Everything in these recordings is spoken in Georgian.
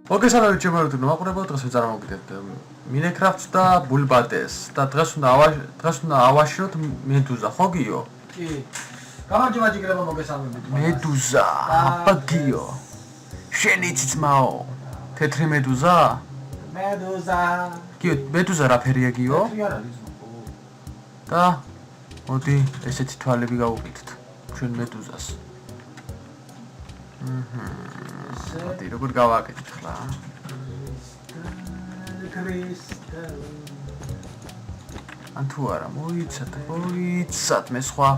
მოგესალმებით ჩემო მაყურებელო, დღეს ვეწარმოვიდეთ Minecraft-ს და Bullbades და დღეს უნდა ავაშროთ Medusa, ხო გიო? კი. გამარჯობა ჯიგრებო, მოგესალმებით. Medusa, აბა გიო. შენი ძმაო, თეთრი Medusa? Medusa. გიო, Medusa რა ფერია გიო? თეთრი არ არის ნუ. და მოდი ესეთი თვალები გავუკეთოთ ჩვენ Medusa-ს. მოდი როგორ გავაკეთეთ ხლა? ან თუ არა მოიცათ მე სხვა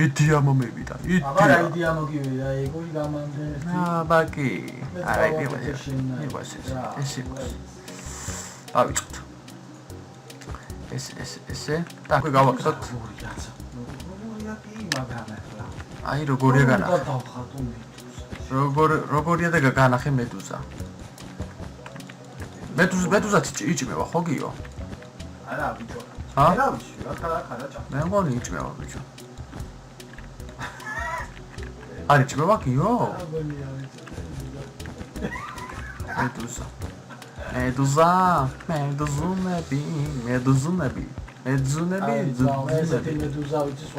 იდეა მომევიდა აბა რა იდეა მოგივიდა ეგოი გამანდერტი აბაკი არა იდეა ეს ავიწყოთ ესე და აქვე გავაკეთოთ აი როგორია განახე როგორია და განახე Medusa Medusa იჭმევა ხო გიო? არა ბიჭო. ა? რა ვიცი, რა ხარა. მე მგონი იჭმევა ბიჭო. არ იჭმევა გიო? Medusa. Meduzunები.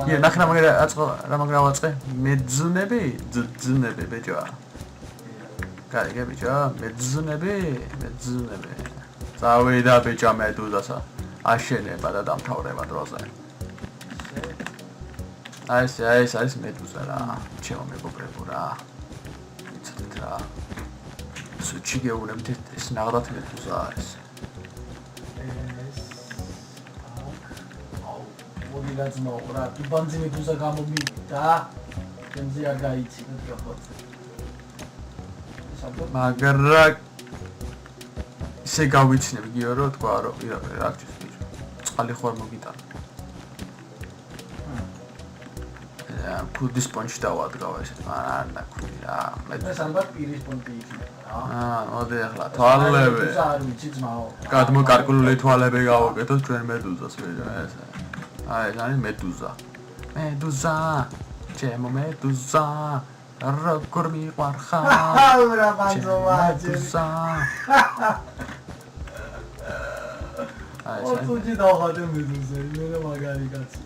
ია ნახე რა მაგრა ვაწყე? Medzunები, ძუნები ბიჭო. Კარგია ბიჭო, Medzunები. წავიდა ბიჭო Medusa-სა. აშენება და დამთავრება დროზე. აი ეს არის Medusa რა. ჩემო მეგობრებო რა. იცოდეთ რა. სუჩი გეუბნებით ეს ნაღდათ Medusa არის. მოდილა ძმაო რა, ტუბანძი Medusa გამომიდა. თემზე არ გაიცინოთ გახოთ. მაგრამ ისე გავიცნებ გიო რომ თქვა რომ რა გჭირს ბიჭო წყალი ხوار მოგიტანა ქუდის პონჩი დავადგავა ესეთ მაგრამ არ ნაქვი რა ეს ალბათ პირის პონჩი იქნება რა მოდი ახლა თვალები არ ვიცი ძმაო გადმოკარკულული თვალები გავაკეთოთ ჩვენ Medusa-ს ბიჭო ეს აი ეს არის Medusa ჩემო Medusa როგორ მიყვარხარ რა ბანძოვაჯი აი თუჯი დავხატე Medusa მე რა მაგარი კაცი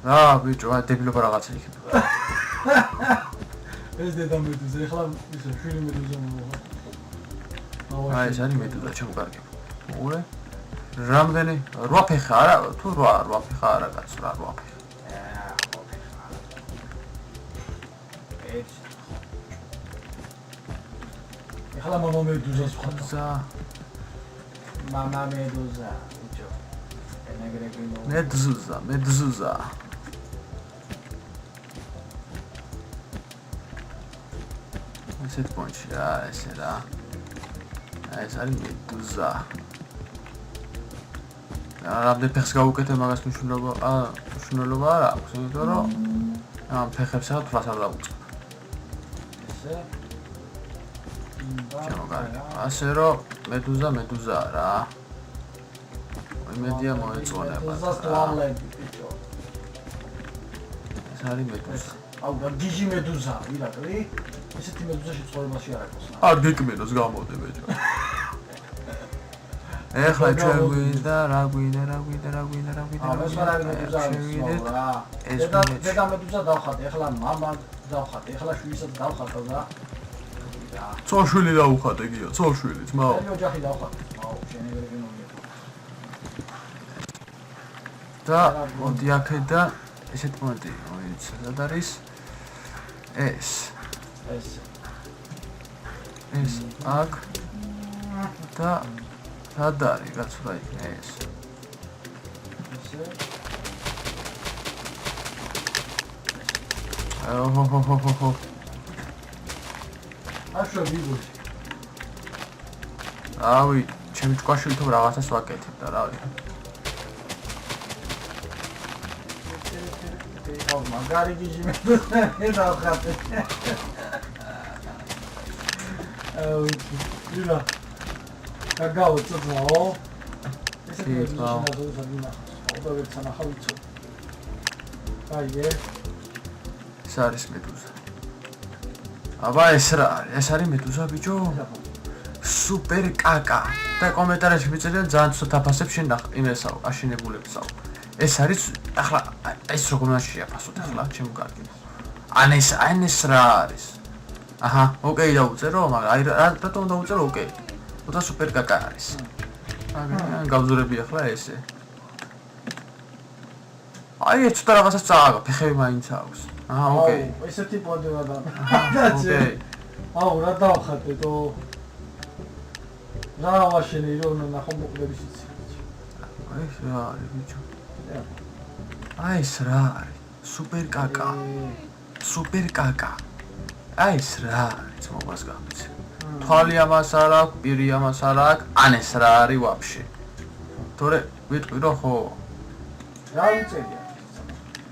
რა ბიჭო აი დებილობა რაღაცა იქნება ეს დედა Medusa ეხლა ისე შვილი Medusa მოვა აი ეს არის Medusa ჩემო კარგი უყურე რამდენი 8 ფეხა არა თუ 8 ფეხა არა კაც რა 8 ფეხა ეხლა მამა Medusa-ს ვხატა მამა Medusa ბიჭო Medusa ესეთ პონჩი რა ესე რა აი ეს არის Medusa რამდენი ფეხს გავუკეთე მაგას მნიშვნელობა არ აქვს იმიტომ რომ ამ ფეხებსა თვალს არ დავუწყებ ესე ასე რომ Medusa რა იმედია მოეწონება ეს არის Medusa აუ გიჟი Medusa ვირაკრი ესეთი Medusa შეცხოვრებაში არ აქვს არ გეკმენოს გამოდე ბიჭო ეხლა ჩვენ გვინდა რა გვინდა ეს არა Medusa ეს დედა Medusa დავხატე ეხლა მამა დავხატე ეხლა შვილისაც დავხატო და ცოშვილი დავუხატე გიო ცოშვილი ძმაო მე ოჯახი დავხატე აუ შენეგრები მომია და მოდი აქედა ესეთ მომენტი მოიც რა არის ეს აქ და რა არის რაც რა იქნება ეს ოჰო აშო ვიგოში რავი ჩემი ჭკვაშვილი თუ რაღაცას ვაკეთებ და რავი აუ მაგარი გიჟი მე დავხატე აუ ირა კაგაო წოწაო ესე გეცნა და ვეცანა ხალხო აი ეს არის Medusa აბა ეს რა არის? ეს არის მედუზა ბიჭო? სუპერ კაკა. და კომენტარებში მიწერენ ძალიან ცუდ აფასებს შენ იმესაო, აშენებულებსაო. ეს არის ახლა ეს როგორ უნდა შეაფასოთ ახლა ჩემო კარგი. ან ეს რა არის? აჰა, ოკეი დაუწერო, მაგრამ აი რატომ დაუწერო ოკეი? უტა სუპერ კაკა არის. აგა გავზურები ახლა ესე. აი ეს ცოტა რაღაცას წააგა, ფეხები მაინც აქვს. აჰა, ოკეი. ესეთი პონდევა და. ოკეი. აუ, რა დავხატეთო? რა ვაშენე რომ ნახო მოკლების იცი. აი ეს რა არის ბიჭო? აი ეს რა არის? სუპერ კაკა. სუპერ კაკა. აი ეს რა არის? მოყვას გამიცე. თვალი ამას არ აქვს, პირი ამას არ აქვს, ან ეს რა არის ვაფშე? თორე ვიტყვი რომ ხო. რა უწერია?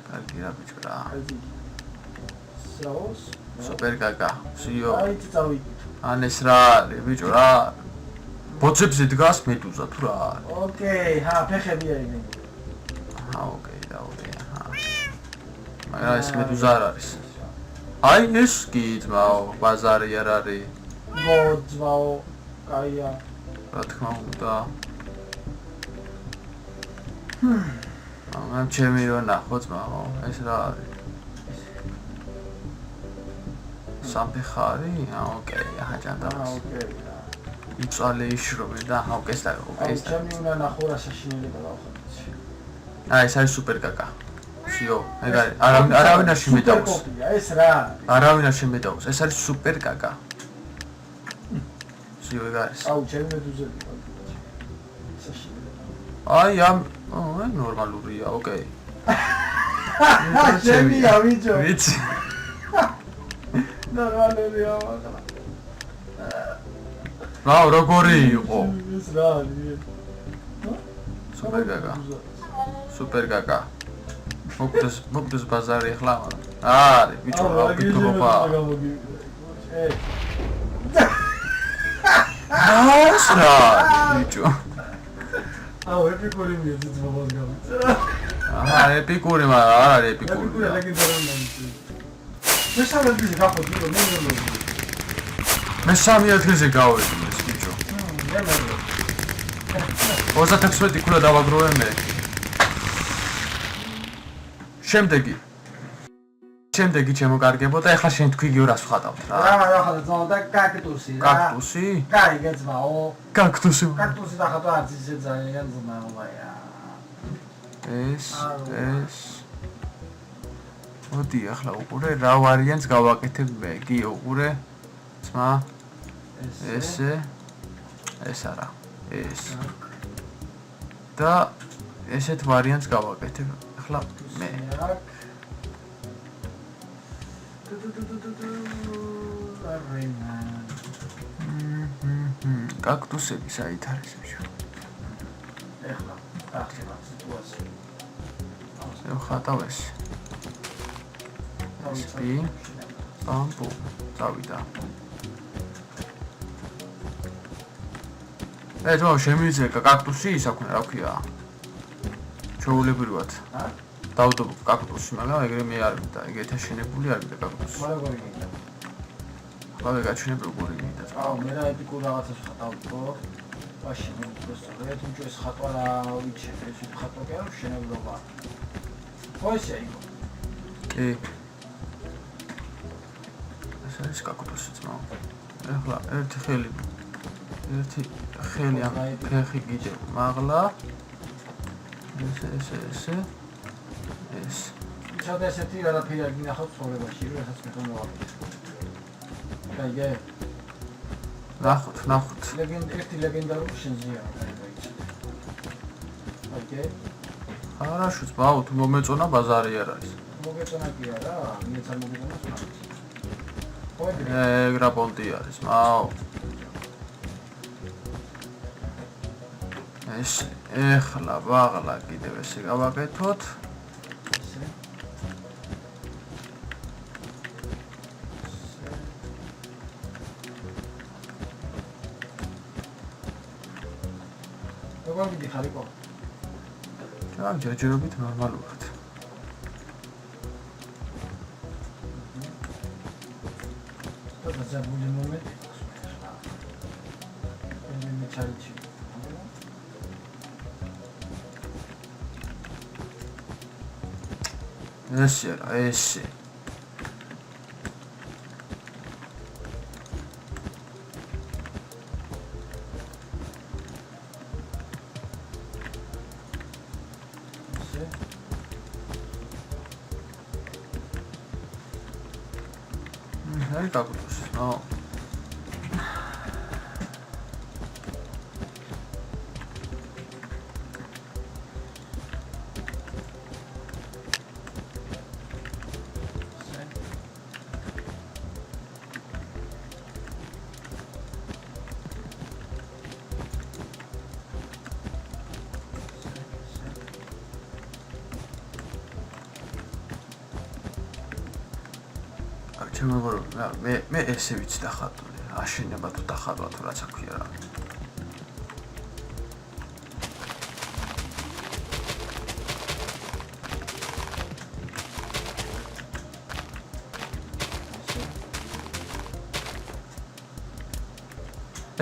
კარგი რა ბიჭო რა. საოს? სუპერ კაკა. სიო. აი წავიდე. ან ეს რა არის ბიჭო რა? ბოძებზე დგას მედუზა თუ რა არის? ოკეი, ფეხები აიგენ. აჰა, ოკეი, დაუღია. მაგრამ ეს მედუზა არ არის. აი ეს კი ძმაო, ბაზარი არ არის. ბოძვაო, კაია. რა თქმა უნდა. მაგრამ ჩემი რო ნახო ძმაო, ეს რა არის? სამფეხარი? ოკეი, აჰა ჯანდაბას. ოკეი. იწალე იშრობე და ოკეი და ოკეი. ჩემი უნდა ნახო რა საშინელება დავხატე. აი ეს არის სუპერ კაკა. სიო, ეგ არის. არავინ არ შემედაოს. ეს რა? არავინ არ შემედაოს. ეს არის სუპერ კაკა. სიო, ეგ არის. აუ, ჩემი მედუზები. საშინელება. აი ამ ნორმალურია, ოკეი. ჩემია ბიჭო. ვიცი. ნორმალურია მაგრამ. რა როგორი იყო? ეს რა არის? სუპერ კაკა. სუპერ კაკა. მოგდეს ბაზარი ახლა მაგრამ. არის ბიჭო, რა ვფიქრობა. ეს რა ბიჭო. აუ, ეპიკური მიეძით ბაბას გამიწერა. აჰა, ეპიკური, მაგრამ არ არის ეპიკური. ეპიკური ლეგენდარული მომენტი. მესამე ადგილზე გავხდი, რომ მე ვერ მოვიდი. მესამე ადგილზე გავედი ეს ბიჭო. მე მე. 36 ქულა დავაგროვე მე. შემდეგი ჩემო კარგებო და ეხლა შენ თქვი გიო რას ვხატავთ რა. რა ხადა ძმა და კაქტუსი რა. კაქტუსი? კაი გეძმაო. კაქტუსი. კაქტუსი და ხატვა არც ისე ძალიან ძმაობაა. ეს. მოდი ახლა უყურე რა ვარიანტს გავაკეთებ მე. გიო უყურე. ძმა. ესე. ეს არა. ეს. და ესეთ ვარიანტს გავაკეთებ ახლა მე. კაქტუსები საით არის ბიჭო? ეხლა ახლა სიტუაცია. ხატავ ეს. სპი. ამბო. წავიდა. ძმა შემიძლია კაქტუსი ისაქვნა რა ქვია? ჩაულებრივად. დავდობ კაქტუსი, მაგრამ ეგრე მე არ მინდა, ეგეთ აშენებული არ მინდა კაქტუსი. მაგრამ როგორი გინდა? ახლა გაჩვენებ როგორი მინდა. აუ, მე რა ეპიკურ რაღაცას ხატავდო. ვაში მე პროფესორი, თუმცა ეს ხატვა რა ვიცი, ეს ხატვა კი არ შენებლობა. ხო ესე იყო. კი. ეს არის კაქტუსი ძმა. ახლა ერთი ხელი ამ ფეხი კიდევ მაღლა. ესე. ეს. ჩადა ესეთი არაფერი არ გინახავთ ცხოვრებაში, რასაც მე მომავალი. კაიგე. ნახოთ. ერთი ლეგენდარული შენზია. კაიგე. არა შუც, ბაუ, თუ მომეწონა ბაზარი არ არის. მოგეწონა კი არა, მეც არ მოგეწონა სხვა. ეგრა პონტი არის, მაო. ეს ეხლა ბაღლა კიდევ ესე გავაკეთოთ. როგორ გიხარ იყო? ჯერჯერობით ნორმალურად. გაზაფხული მომენტი აქვს ხა. მე ჩარიჩი. ესე რა, ესე. აი გაგუწოს, ნო. მე ესე ვიცი დახატული, აშენება თუ დახატვა თუ რაც აქვია რა.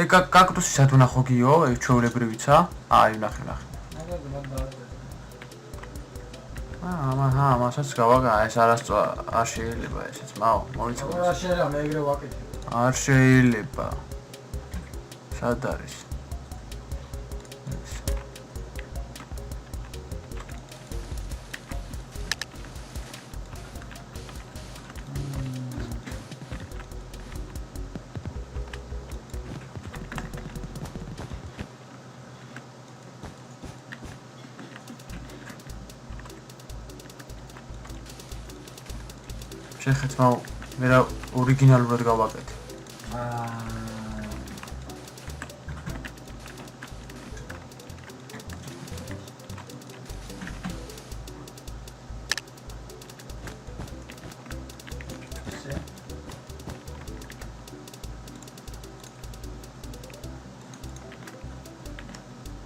ეგ კაქტუსი სად ვნახო გიო, ეგ ჩვეულებრივიცა? აი, ნახე. მასაც გავაგა, ეს არასწორ არ შეიძლება ესეც, მოვიცავ. არ შეიძლება, მე ეგრე ვაკეთებ. არ შეიძლება. სად არის? შეხეთ მე რა ორიგინალურად გავაკეთე.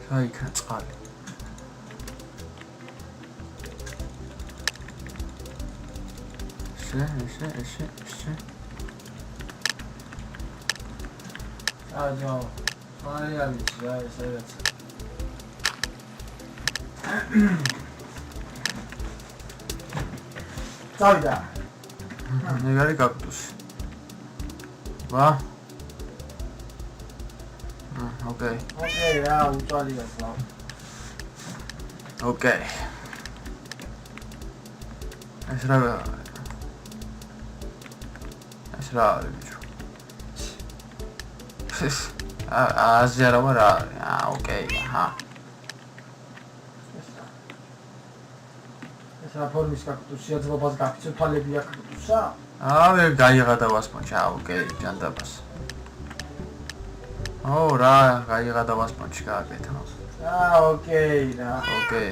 საიქნა წყალი. ესე. აჯო. მაიამიც რა ეს რაღაც. წავიდა. ეგარი კაქტუსი. ვა. ოკეი. ოკეი, რა უწვალია ზა. ოკეი. ეს რა არის ბიჭო? აზია რა არის? ოკეი, აჰა. ეს რა ფორმის კაქტუსია, ძლობას გაფიცო თვალებია კაქტუსა? მე გაიღადა ვასპონჩი, ოკეი, ჯანდაბას. რა, გაიღადა ვასპონჩი გააკეთა. ოკეი რა. ოკეი.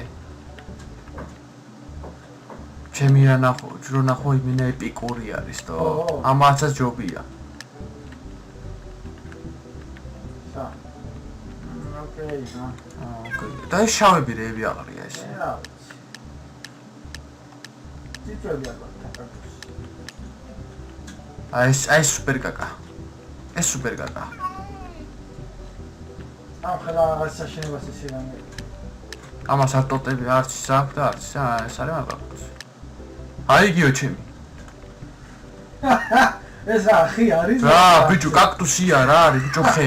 ჩემი რა ნახო იმენა ეპიკური არის თო. ამაცაც ჯობია. ოკეი, რა. ოკეი. და ეს შავები რეები აღარია ეს. რა. ციფრები აღარ. აი სუპერ კაკა. ეს სუპერ კაკა. ახლა რაღაც საშენებას ისინი. ამას არ ტოტები არც აქვს და არც ეს არის მაგაკუს. აი გიო ჩემი. ეს რა ხი არის? რა ბიჭო კაქტუსია რა არის ბიჭო ხე.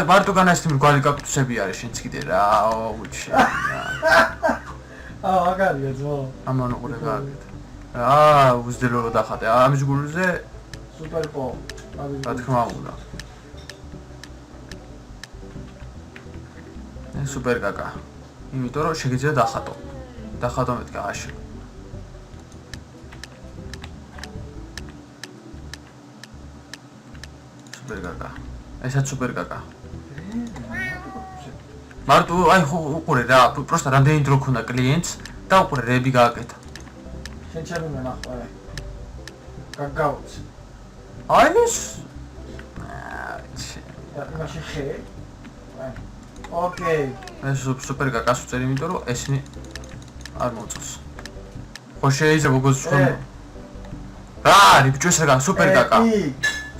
მარტო განაცხადე გვარი კაქტუსები არის შენც კიდე რა ბიჭო. აგარია ძო. ამან უყურე გააკეთა. უზდელო დახატე. ამის გულზე სუპერ პო. რა თქმა უნდა. ეს სუპერ კაკა. იმიტომ რომ შეგიძლია დახატო. დახატო მეთქი აში. სუპერ კაკა. ესაც სუპერ კაკა. მარტო აი უყურე რა, პროსტა რამდენი დრო ქონდა კლიენტს და უყურე რეები გააკეთა. შენ ჩემი მენახვა. გაგაუც. აი ეს მაშინ ხე. ოკეი. ეს სუპერ კაკას უწერი, იმიტომ რომ ესენი არ მოწოს. ხო შეიძლება გოგოს რა არის ბიჭო ეს რა სუპერ კაკა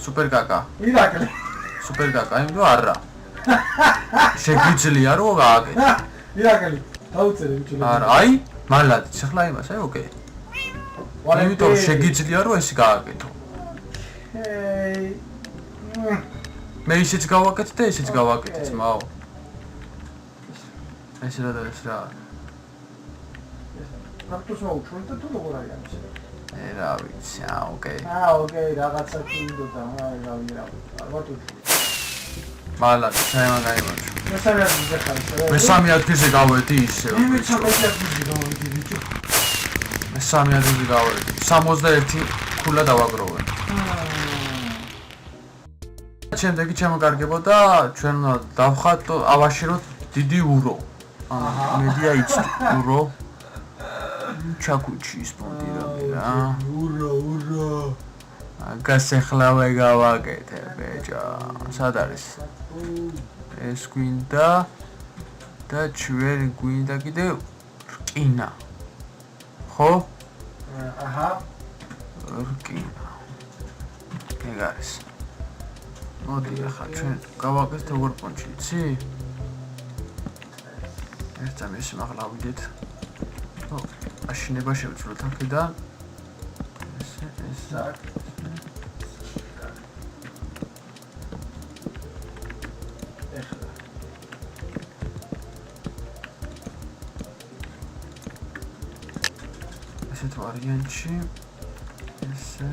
სუპერ კაკა ირაკლი სუპერ კაკა იმდო არა შეგვიძლია რომ გააკეთო ირაკლი დაუწერე ბიჭო არა აი მალად ახლა იმას აი ოკეი იმიტომ შეგვიძლია რომ ეს გააკეთო მე ისიც გავაკეთე და ისიც გავაკეთე ძმაო ეს რა და ეს რა ნახტოს მოუჩვენ და თუ როგორ არის ამის რა ვიცი ოკეი ოკეი რაღაცა კიდოდა რა ალბათ მალად საერთოდ გაიმარჯვა მესამე ადგილზე ხარ მესამე ადგილზე გავედი ისე მესამე ადგილზე გავედი ბიჭო მესამე ადგილზე გავედი 61 ქულა დავაგროვე შემდეგი შემოგარგებოდა ჩვენ დავხატ ავაშიროთ დიდი ურო მედია იცი ურო ჩაკუჩი სპონდირები რა ურო გასეხლავე გავაკეთე ბეჭა სად არის ეს გვინდა და ჩვენ გვინდა კიდე რკინა ხო აჰა რკინა ეგ არის მოდი ახლა ჩვენ გავაკეთეთ როგორ პონჩი იცი ერთ წამის ახლა ვიდეთ ო აშინება შევძლოთ აქედან ეს ესეთ ვარიანტში ესე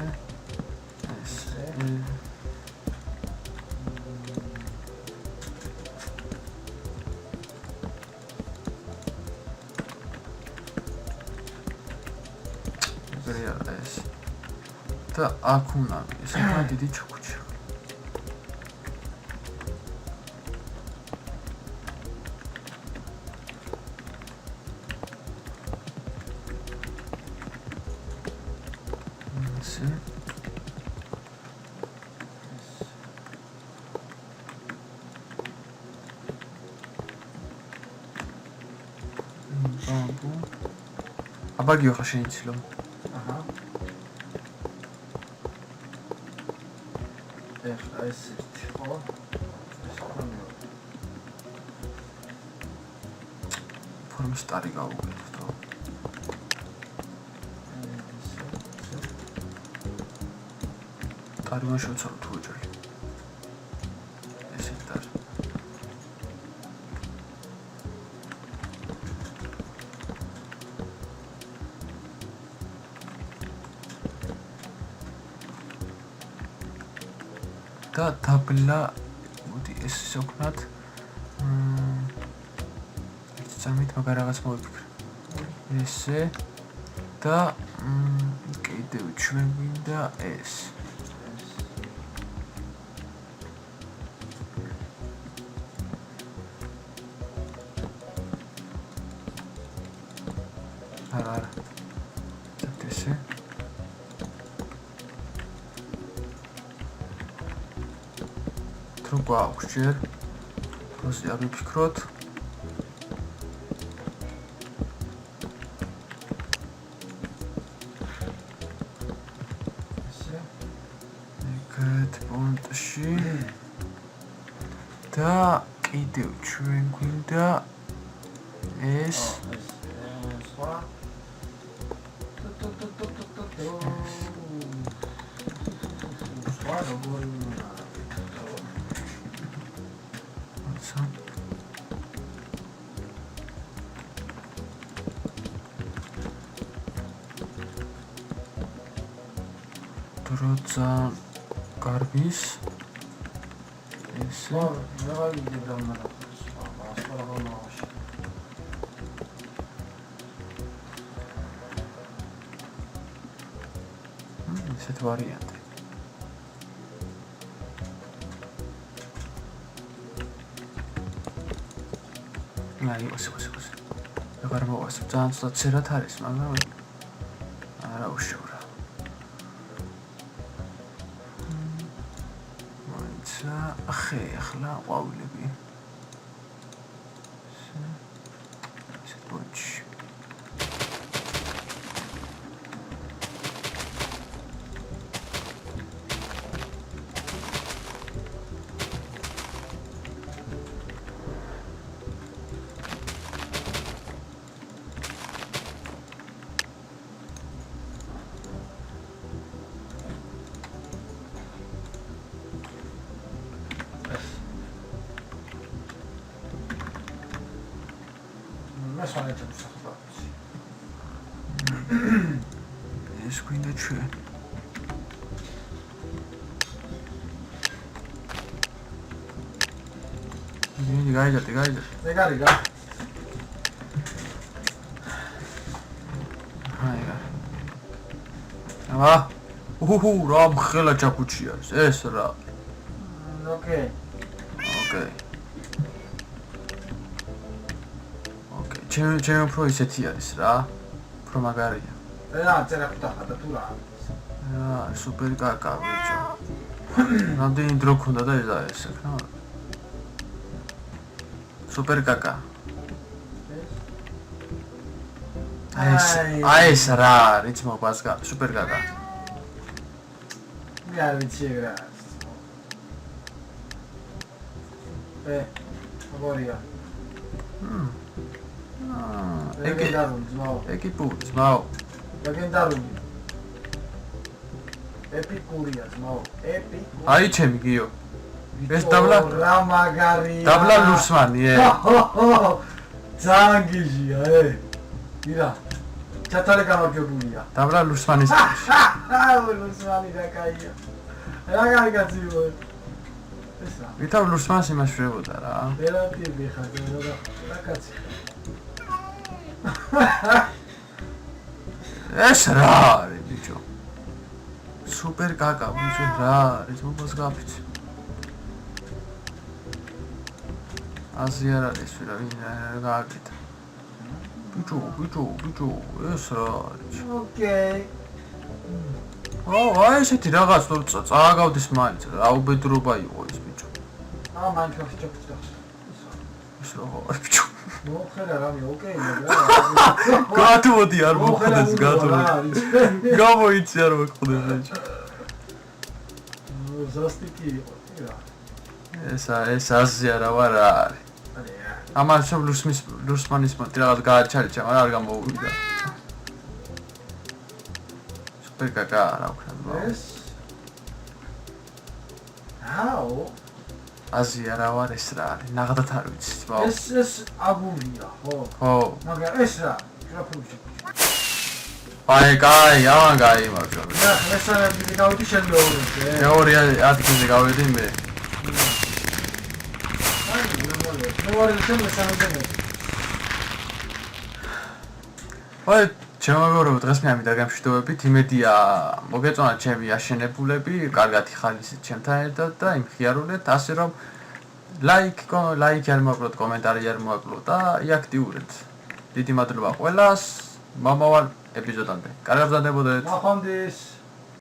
და აქ უნდა ესე დიდი ჩუქუჩი ესე ბამბუ აბაგიო ხა შეიცილო აჰა ეს ხო ფორმის სტარი გავუკეთო სტარი მას შევცვალო თუ ეჭვი ესე სტარი და დაბლა მოდი ეს ისოქნათ სამით მაგარ რაღაც მოვიფიქრე ესე და კიდევ ჩვენ გვინდა ეს არა ესე თუ გვაქვს ჯერ როზე არ ვიფიქროთ ესე ეგეთ პონტში და კიდევ ჩვენ გვინდა ეს სხვა დროცა გარბის ესე ესეთ ვარიანტი აი ოსე აღარ მოვასებ ძალიან ცუდად ცერად არის მაგრამ არა უშევრა ახე ახლა ყვავილები ესე პონჩი მე სვანეთებს სახბავს. ეს გვინდა ჩვენ. იგი გაიძა. ეგარია. აია. რა მხელა ჩაკუჩია ეს რა. ოკეი. ჩემი უფრო ისეთი არის რა. უფრო მაგარია. რა წერა ხუთა თუ რა. სუპერ კაკა ბიჭო. რამდენი დრო ქონდა და ეს საქმე. სუპერ კაკა. ეს რა არის მოგასკა სუპერ კაკა. მე არ ვიცი რა. აგორია. ეკიპური ძმაო. ლეგენდარული. ეპიკურია ძმაო. აი ჩემი გიო. ეს დაბლა რა მაგარია. დაბლა ლურსმანი ძალიან გიჟია ირა. ჩათალე გამარჯვებულია. დაბლა ლურსმანის. ლურსმანი რა კაია. რა კაი გაწიო. ეს რა. ვითარ ლურსმანს იმაშვრებოდა რა. ელატიბი ხარ რა კაცი. ეს რა არის ბიჭო. სუპერ კაკა ბიჭო რა არის მოგას გაფიცი. აზი არ არის რა გააკეთა. ბიჭო ეს რა არის. ოკეი. აი ესეთი რაღაც წააგავდეს მაინც რა უბედრობა იყო ეს ბიჭო. მაინკრაფტში ჩაგვწდა. ეს რა არის ბიჭო. მოხერა რამე ოკეი რა. გათმოდი არ მოხდეს გათმოდი. გამოიცი არ მოხდეს ბიჭო. ზასტიკი იყო რა. ეს აზია რა ვარ არის. ამან სულ ლურსმანის მოდი რაღაც გააჩალიჩა, მაგრამ არ გამოვიდა. სუპერ კაკა რა ვქნა. ეს აუ აზია რა ვარ ეს რა არის. ნაღდათ არ ვიცი თვა. ეს აგურია, ხო? მაგრამ ეს რა? გრაფიკი. კაი, ამან გაიმარჯვა. და ესაა გავიდი შემოურდე. მეორე ადგილზე გავედი მე. ჩემოგორებო დღეს მე ამით გამშვიდობებით, იმედია მოგეწონა ჩემი აშენებულები, კარგად იხალისეთ ჩემთან ერთად და იმხიარულეთ, ასე რომ ლაიქი არ მოაკლოთ, კომენტარი არ მოაკლოთ და იაქტიურეთ. დიდი მადლობა ყველას, მომავალ ეპიზოდამდე. კარგად გრძანდებოდეთ. ნახვამდის.